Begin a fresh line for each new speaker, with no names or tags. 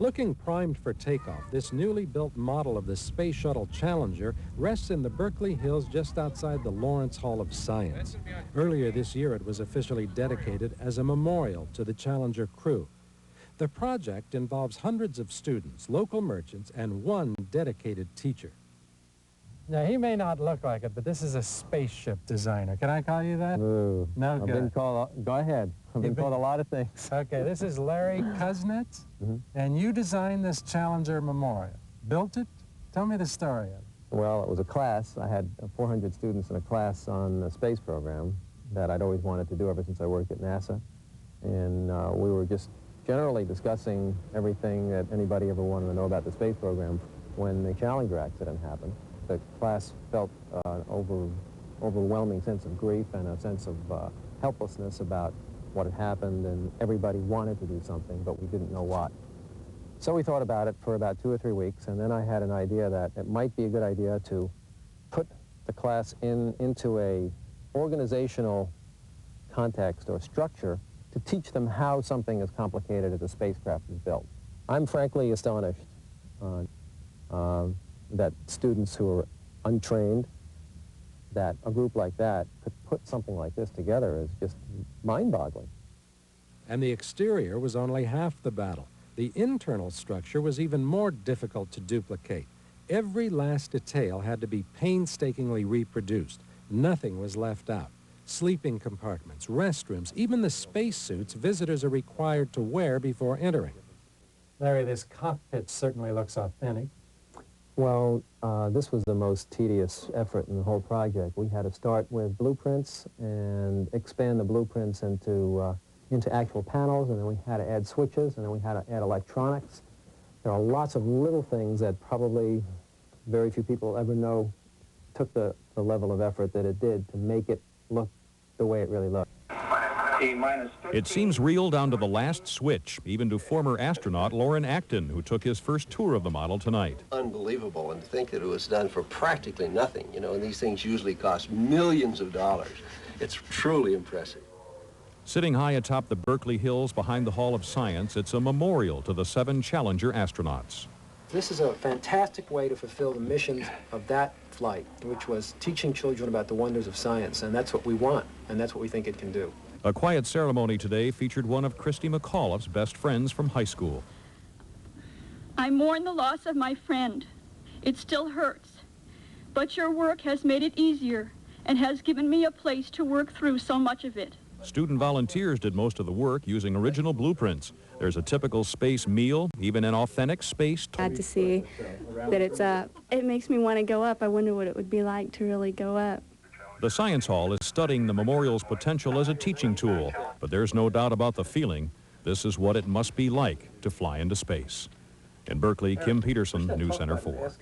Looking primed for takeoff, this newly built model of the Space Shuttle Challenger rests in the Berkeley Hills just outside the Lawrence Hall of Science. Earlier this year, it was officially dedicated as a memorial to the Challenger crew. The project involves hundreds of students, local merchants, and one dedicated teacher.
Now, he may not look like it, but this is a spaceship designer. Can I call you that?
Ooh,
No
I've
good.
been called, go ahead. I've been called a lot of things.
Okay, this is Larry Kuznets, and you designed this Challenger Memorial. Built it? Tell me the story of it.
Well, it was a class. I had 400 students in a class on the space program that I'd always wanted to do ever since I worked at NASA. And we were just generally discussing everything that anybody ever wanted to know about the space program when the Challenger accident happened. The class felt an overwhelming sense of grief and a sense of helplessness about what had happened, and everybody wanted to do something, but we didn't know what. So we thought about it for about 2 or 3 weeks, and then I had an idea that it might be a good idea to put the class into a organizational context or structure to teach them how something as complicated as a spacecraft is built. I'm frankly astonished that students who are untrained, that a group like that could put something like this together is just mind-boggling.
And the exterior was only half the battle. The internal structure was even more difficult to duplicate. Every last detail had to be painstakingly reproduced. Nothing was left out. Sleeping compartments, restrooms, even the spacesuits visitors are required to wear before entering.
Larry, this cockpit certainly looks authentic.
Well, this was the most tedious effort in the whole project. We had to start with blueprints and expand the blueprints into actual panels, and then we had to add switches, and then we had to add electronics. There are lots of little things that probably very few people ever know took the level of effort that it did to make it look the way it really looked.
It seems real down to the last switch, even to former astronaut Loren Acton, who took his first tour of the model tonight.
Unbelievable, and to think that it was done for practically nothing. You know, and these things usually cost millions of dollars. It's truly impressive.
Sitting high atop the Berkeley Hills behind the Hall of Science, it's a memorial to the 7 Challenger astronauts.
This is a fantastic way to fulfill the mission of that flight, which was teaching children about the wonders of science, and that's what we want, and that's what we think it can do.
A quiet ceremony today featured one of Christy McAuliffe's best friends from high school.
I mourn the loss of my friend. It still hurts. But your work has made it easier and has given me a place to work through so much of it.
Student volunteers did most of the work using original blueprints. There's a typical space meal, even an authentic space toy.
Glad to see that it's up. It makes me want to go up. I wonder what it would be like to really go up.
The Science Hall is studying the memorial's potential as a teaching tool, but there's no doubt about the feeling. This is what it must be like to fly into space. In Berkeley, Kim Peterson, News Center 4.